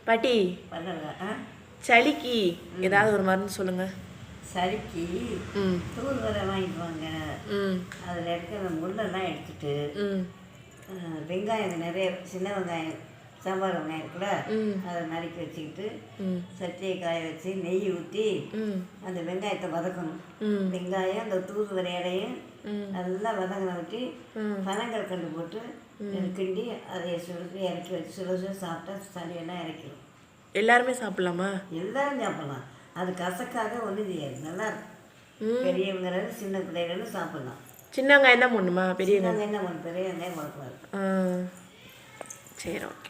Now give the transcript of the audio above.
பாட்டி சளிக்கு ஏதாவது ஒரு மருந்து சொல்லுங்க. சளிக்கு தூள் வரை வாங்கிட்டு வாங்க. அதில் இருக்கிற முள்ளெல்லாம் எடுத்துட்டு வெங்காயம் நிறைய சின்ன வெங்காயம் சாம்பார் வெங்காயம் இருக்குல்ல அதை நறுக்கி வச்சுக்கிட்டு சட்டியை காய வச்சு நெய் ஊற்றி அந்த வெங்காயத்தை வதக்கணும். வெங்காயம் அந்த தூள் வரையடையும் நல்லா வதங்கின விட்டு பனங்கள் கண்டு போட்டு கிண்டி அதை சுருட்டி இறக்கி வச்சு சுட சாப்பிட்டா சளியெல்லாம் இறக்கிடும். எல்லாருமே சாப்பிடலாமா? எல்லாரும் சாப்பிடலாம். அது கசக்காக ஒன்றும் செய்யாது, நல்லா இருக்கும். பெரியவங்க சின்ன பிள்ளைகளும் சாப்பிடலாம். சின்ன வெங்காயம் தான் போடணுமா? பெரிய வெங்காயம் தான் போடணும், பெரிய வெங்காயம் போடக்கூடாது. சரி, ஓகே.